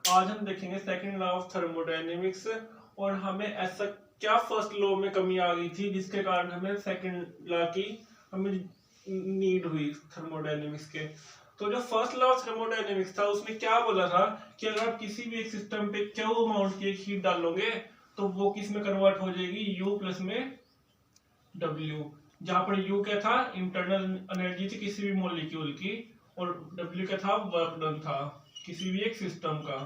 आज हम देखेंगे सेकंड लॉ ऑफ थर्मोडायनेमिक्स और हमें ऐसा क्या फर्स्ट लॉ में कमी आ गई थी जिसके कारण हमें सेकंड लॉ की हमें नीड हुई थर्मोडायनेमिक्स के। तो जो फर्स्ट लॉ ऑफ थर्मोडायनेमिक्स था उसमें क्या बोला था कि अगर आप किसी भी एक सिस्टम पे क्यू अमाउंट की एक हीट डालोगे तो वो किस में कन्वर्ट हो जाएगी, यू प्लस में डब्ल्यू, जहां पर यू क्या था, इंटरनल एनर्जी थी किसी भी मॉलिक्यूल की, और डब्ल्यू क्या था, वर्क डन था किसी भी एक सिस्टम का।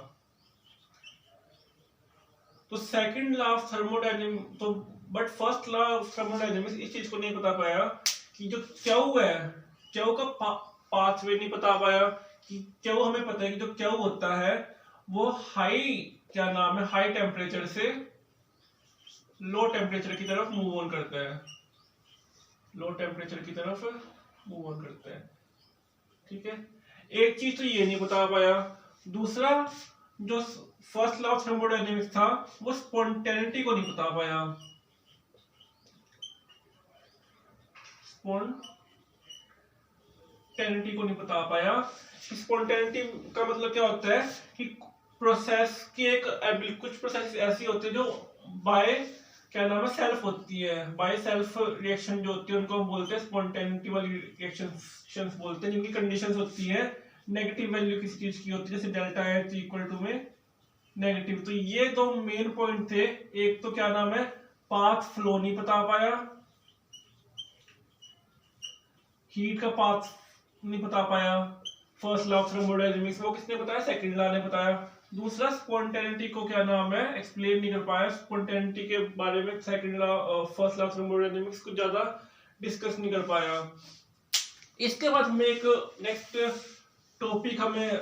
तो सेकंड लॉ ऑफ थर्मोडायनेमिक्स तो but first law of thermodynamics इस चीज को नहीं बता पाया कि जो क्यू है, क्यू का पाथवे नहीं बता पाया कि क्यू, हमें पता है कि जो क्यू होता है वो हाई, क्या नाम है, हाई टेम्परेचर से लो टेम्परेचर की तरफ मूव ऑन करता है, लो टेम्परेचर की तरफ मूव ऑन करता है। ठीक है, एक चीज तो ये नहीं बता पाया। दूसरा, जो फर्स्ट लॉ ऑफ थर्मोडायनेमिक्स था वो स्पॉन्टेनिटी को नहीं बता पाया। स्पॉन्टेनिटी को नहीं बता पाया। स्पॉन्टेनिटी का मतलब क्या होता है कि प्रोसेस की एक कुछ प्रोसेस ऐसी होती है जो बाय, क्या नाम है, सेल्फ होती है, बाय सेल्फ रिएक्शन जो होती है उनको हम बोलते हैं स्पॉन्टेनिटी वाली रिएक्शंस बोलते हैं, जिनकी कंडीशंस होती है नेगेटिव वैल्यू किसी चीज की होती है, जैसे डेल्टा एच इक्वल टू में नेगेटिव। तो ये दो मेन पॉइंट थे। एक तो क्या नाम है, पाथ फ्लो नहीं बता पाया, हीट का पाथ नहीं बता पाया फर्स्ट लॉ ऑफ थर्मोडायनेमिक्स, वो किसने बताया, सेकंड लॉ ने बताया। दूसरा, स्पॉन्टेनिटी को क्या नाम है, एक्सप्लेन नहीं कर पाया, स्पॉन्टेनिटी के बारे में second law first law of thermodynamics को ज्यादा डिस्कस नहीं कर पाया। इसके बाद हमें एक नेक्स्ट टॉपिक हमें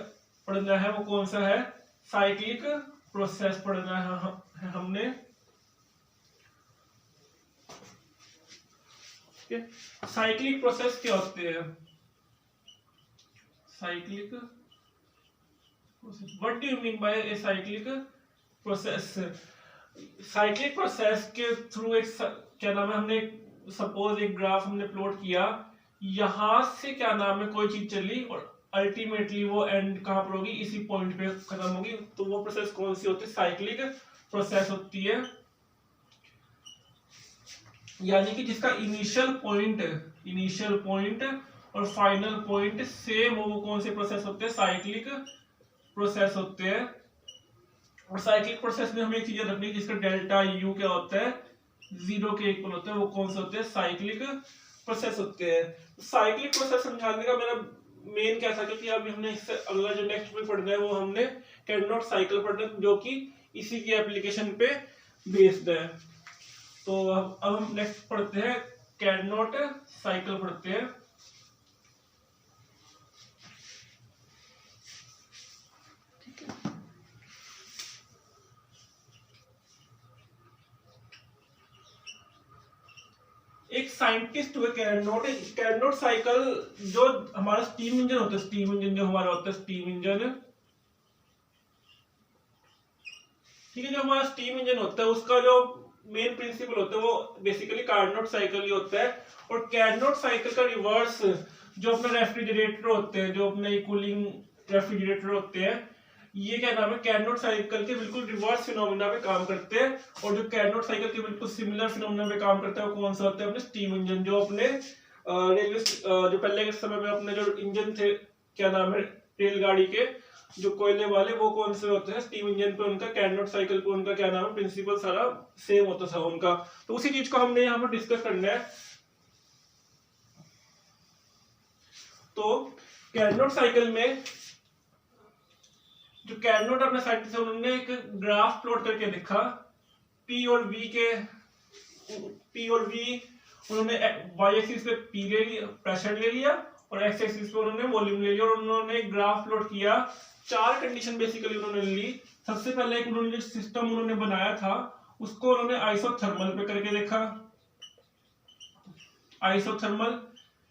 पढ़ना है, वो कौन सा है, साइक्लिक प्रोसेस पढ़ना है हमने। साइक्लिक प्रोसेस क्या होते हैं, cyclic process, what do you mean by a cyclic process. Cyclic process के थ्रू एक क्या नाम है, हमने सपोज एक ग्राफ हमने प्लॉट किया, यहां से क्या नाम है कोई चीज चली और अल्टीमेटली वो एंड कहां पर होगी, इसी पॉइंट पे खत्म होगी, तो वो प्रोसेस कौन सी होती है, साइक्लिक प्रोसेस होती है। यानी कि जिसका इनिशियल पॉइंट और फाइनल पॉइंट सेम हो, वो कौन से प्रोसेस होते हैं, साइक्लिक प्रोसेस होते हैं। और साइक्लिक प्रोसेस में हमें एक चीज रखनी है, जिसका डेल्टा यू क्या होता है, 0 के इक्वल होता है, वो कौन से होते हैं, साइक्लिक प्रोसेस होते हैं। साइक्लिक प्रोसेस समझाने का मेरा मेन क्या था, क्योंकि अभी हमने इससे अगला जो नेक्स्ट में पढ़ना है वो हमने कैरनॉट साइकिल पढ़ना है, जो कि इसी की एप्लीकेशन पे बेस्ड है। तो अब हम नेक्स्ट पढ़ते हैं, कैरनॉट साइकिल पढ़ते हैं। ठीक है, एक साइंटिस्ट हुए कैरनॉट साइकिल, जो हमारा स्टीम इंजन होता है, स्टीम इंजन जो हमारा होता है, स्टीम इंजन, ठीक है, जो हमारा स्टीम इंजन होता है उसका जो मेन प्रिंसिपल होता है वो बेसिकली कार्नोट साइकिल ही होता है। और कार्नोट साइकिल का रिवर्स जो अपना रेफ्रिजरेटर होते हैं, जो अपने कूलिंग रेफ्रिजरेटर होते हैं, ये क्या नाम है, कार्नोट साइकिल के बिल्कुल रिवर्स फिनोमेना पे काम करते हैं। और जो कार्नोट साइकिल के बिल्कुल सिमिलर फिनोमेना पे काम करता है वो कौन सा होता है, अपने स्टीम इंजन, जो अपने रेलवे जो पहले के समय में अपने जो इंजन थे, क्या नाम है, रेलगाड़ी के जो कोयले वाले, वो कौन से होते हैं, स्टीम इंजन पे उनका, कार्नोट साइकिल पे उनका क्या नाम है, प्रिंसिपल सारा सेम होता था उनका। तो उसी चीज को हमने यहाँ पर डिस्कस करना है। तो कार्नोट साइकिल में जो कार्नोट अपने साइंटिस्ट है उन्होंने एक ग्राफ प्लॉट करके देखा, पी और वी उन्होंने वाई एक्सिस पे पी ले लिया, प्रेशर ले लिया, और एक्स एक्सिस पे उन्होंने वॉल्यूम ले लिया, और उन्होंने एक ग्राफ प्लॉट किया। चार कंडीशन बेसिकली उन्होंने ली। सबसे पहले एक उन्होंने जो सिस्टम उन्होंने बनाया था उसको उन्होंने आइसोथर्मल पे करके देखा, आइसोथर्मल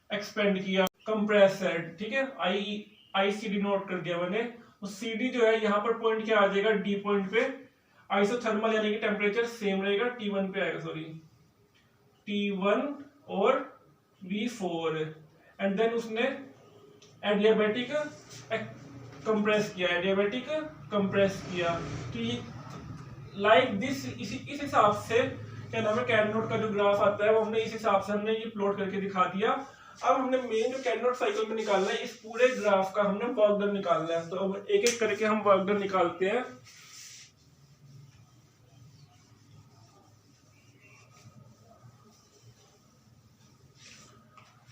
एक्सपेंड किया, कंप्रेसर, ठीक है, आईसीडी नोट कर दिया मैंने। सीडी जो है यहाँ पर पॉइंट क्या आ जाएगा, डी पॉइंट पे आइसोथर्मल यानी कि टेम्परेचर सेम रहेगा, T1 पे आएगा, सॉरी T1 और V4। एंड देन उसने एडियाबैटिक कंप्रेस किया, एडियाबैटिक कंप्रेस किया। तो ये लाइक दिस, इस हिसाब से क्या नाम है कैरनोट का जो ग्राफ आता है वो हमने इस हिसाब से हमने ये प्लॉट करके दिखा दिया। अब हमने मेन जो कैरनोट साइकिल में निकालना है, इस पूरे ग्राफ का हमने वर्क डन निकालना है। तो अब एक एक करके हम वर्क डन निकालते हैं।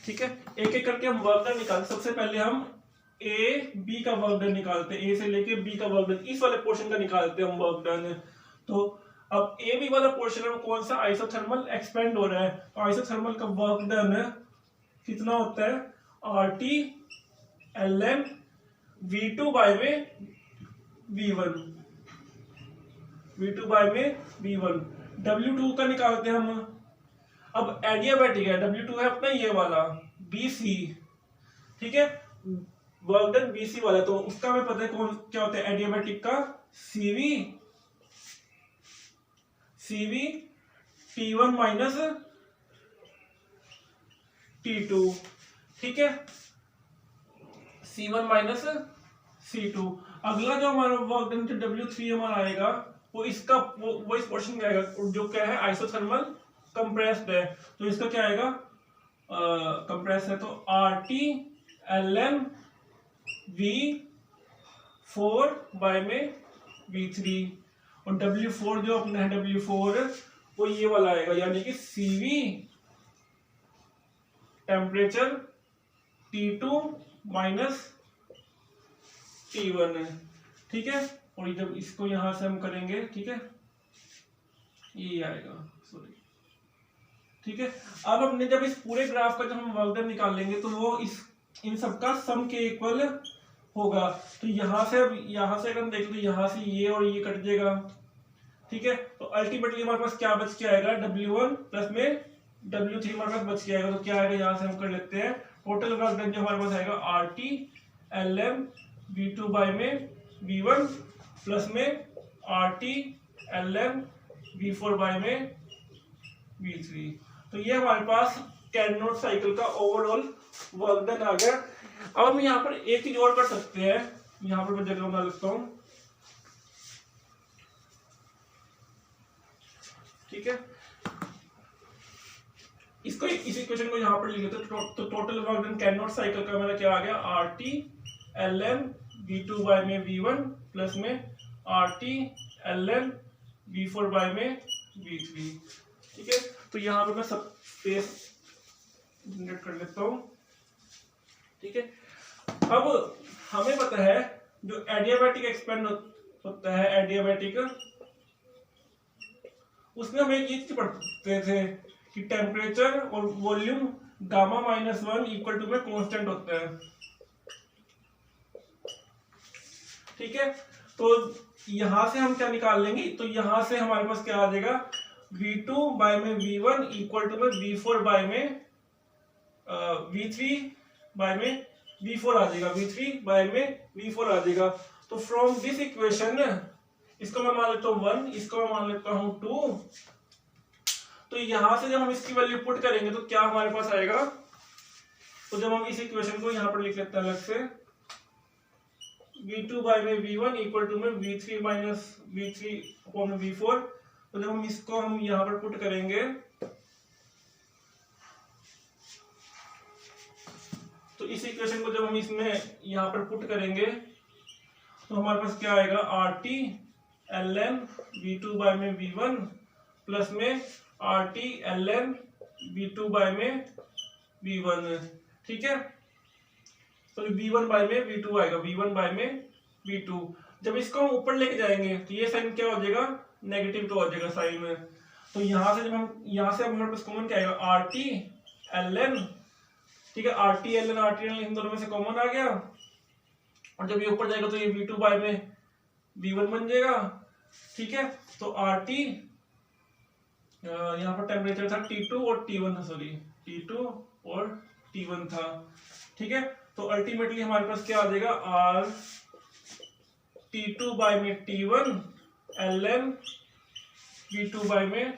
ठीक है, एक एक करके हम वर्क डन निकालते। सबसे पहले हम ए बी का वर्क डन निकालते हैं, ए से लेके बी का वर्क डन, इस वाले पोर्शन का निकालते हैं हम वर्क डन। तो अब ए बी वाला पोर्शन में कौन सा आइसोथर्मल एक्सपेंड हो रहा है, तो आइसोथर्मल का वर्क डन कितना होता है, R T L M V two by में V one, V two by में वी वन। डब्ल्यू टू का निकालते हैं हम। अब एडियाबैटिक है, डब्ल्यू टू है अपना ये वाला बी सी, ठीक है, वर्क डन बी सी वाला, तो उसका हमें पता है कौन क्या होता है एडियाबैटिक का, CV, CV T one minus T two, ठीक है, C one minus C two. अगला जो हमारा वर्क डन डब्ल्यू थ्री हमारा आएगा वो इसका वो इस पोर्शन का आएगा जो क्या है आइसोथर्मल कंप्रेस्ड है, तो इसका क्या आएगा कंप्रेस है, तो R T L M V four by में वी थ्री, और डब्ल्यू फोर जो अपना है डब्ल्यू फोर वो ये वाला आएगा, यानी कि CV temperature T two minus T one, ठीक है। और जब इसको यहां से हम करेंगे, ठीक है, ये आएगा, सॉरी, ठीक है। अब हमने जब इस पूरे ग्राफ का जब हम वर्क डन निकाल लेंगे तो वो इस इन सबका सम के इक्वल होगा। तो यहां से अगर हम देखें तो यहां से ये और ये कट जाएगा, ठीक है। तो अल्टीमेटली हमारे पास क्या बच के आएगा, W1 प्लस में W3 हमारे पास बच के आएगा। तो क्या आएगा, यहां से हम कर लेते हैं टोटल वर्क डन जो हमारे पास आएगा RT LM V2 बाय में V1 प्लस में RT LM V4 बाय में V3। तो ये हमारे पास कैरनोट साइकिल का ओवरऑल वर्क डन आ गया। अब हम यहाँ पर एक चीज और कर सकते हैं, यहाँ पर मैं जगह बना लेता हूँ, ठीक है। इसको इस इक्वेशन को यहाँ पर लिख लेते हैं। तो टोटल वर्क डन कैरनोट साइकिल का मेरा क्या आ गया, RT LM V2 बाय में V1 प्लस में RT LM V4 बाय में V3, ठीक है। तो यहाँ पर मैं सब स्पेस जनरेट कर लेता हूँ, ठीक है। अब हमें पता है जो एडियाबैटिक एक्सपेंड होता है एडियाबैटिक, उसमें हम एक चीज पढ़ते थे कि टेम्परेचर और volume gamma minus one equal to में कांस्टेंट होता है, ठीक है। तो यहां से हम क्या निकाल लेंगे, तो यहां से हमारे पास क्या आ जाएगा, V2 बाय में V1 इक्वल टू में V4 बाय में V3 बाय में V4 आ जाएगा, V3 बाय में V4 आ जाएगा। तो फ्रॉम दिस इक्वेशन, इसको मैं मान लेता हूँ 1, इसको मैं मान लेता हूँ 2। तो यहां से जब हम इसकी वैल्यू पुट करेंगे तो क्या हमारे पास आएगा, तो जब हम इस इक्वेशन को यहां पर लिख लेते हैं अलग से, V2 बाय में V1 इक्वल टू में V3 minus V3 upon V4। तो जब हम इसको यहाँ पर पुट करेंगे तो इस इक्वेशन को जब हम इसमें यहाँ पर पुट करेंगे तो हमारे पास क्या आएगा, RT LM V2 बाय में V1 प्लस में RT LM V2 बाय में V1, ठीक है। तो V1 बाय में V2 आएगा, V1 बाय में V2। जब इसको हम ऊपर लेके जाएंगे तो ये साइन क्या हो जाएगा, नेगेटिव तो हो जाएगा साइन में। तो यहाँ से जब हम हमारे पास कॉमन क्या आएगा, RT LM, ठीक है, RT LN इन दोनों में से कॉमन आ गया, और जब ये ऊपर जाएगा तो ये V2 बाय में V1 बन जाएगा, ठीक है। तो RT यहाँ पर टेम्परेचर था T2 और T1 था, सॉरी T2 और T1 था, ठीक है। तो अल्टीमेटली हमारे पास क्या आ जाएगा, R T2 बाय में T1 LM V2 बाय में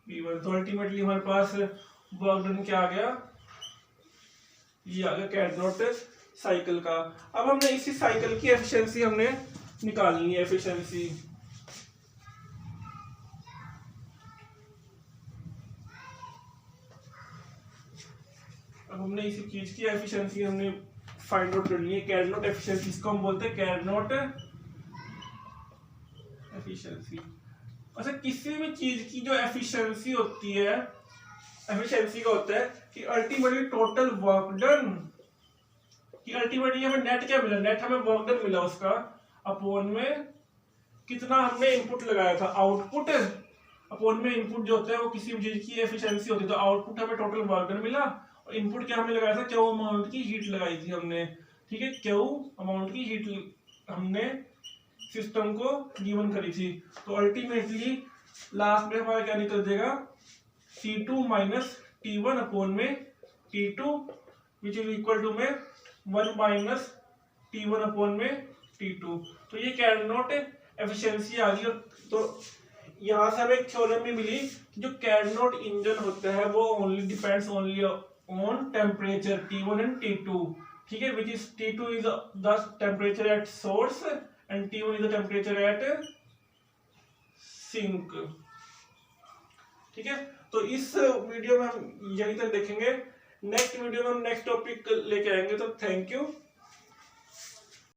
V1। तो अल्टीमेटली हमारे पास वर्क डन क्या आ गया, ये आ गया कैरनोट साइकिल का। अब हमने इसी साइकिल की एफिशिएंसी हमने निकालनी है, एफिशिएंसी। अब हमने इसी चीज की एफिशिएंसी हमने फाइंड आउट करनी है, कैरनोट एफिशिएंसी, इसको हम बोलते हैं कैरनोट एफिशिएंसी। अच्छा, किसी भी चीज की जो एफिशिएंसी होती है, एफिशिएंसी का होता है कि अल्टीमेटली टोटल वर्क डन, कि अल्टीमेटली हमें नेट क्या मिला, नेट हमें वर्क डन मिला उसका, अपॉन में कितना हमने इनपुट लगाया था, आउटपुट, अपॉन में इनपुट जो होता है वो किसी भी चीज की एफिशिएंसी होती है। तो आउटपुट हमें टोटल वर्क डन मिला, और इनपुट क्या हमने लगाया था, क्यू अमाउंट की हीट लगाई थी हमने, ठीक है, क्यू अमाउंट की हीट हमने सिस्टम को गिवन करी थी। तो अल्टीमेटली लास्ट में हमारा क्या निकल जाएगा, T2 माइनस T1 अपॉन में T2 which is equal to में 1 माइनस T1 अपॉन में T2। तो ये कैरनोट एफिशिएंसी आ गई। तो यहाँ से हमें एक थ्योरम भी मिली कि जो कैरनोट इंजन होता है वो only depends only on temperature T1 and T2, ठीक है, which is T2 is the temperature at source and T1 is the temperature at sink, ठीक है। तो इस वीडियो में हम यहीं तक देखेंगे, नेक्स्ट वीडियो में हम नेक्स्ट टॉपिक लेके आएंगे। तो थैंक यू।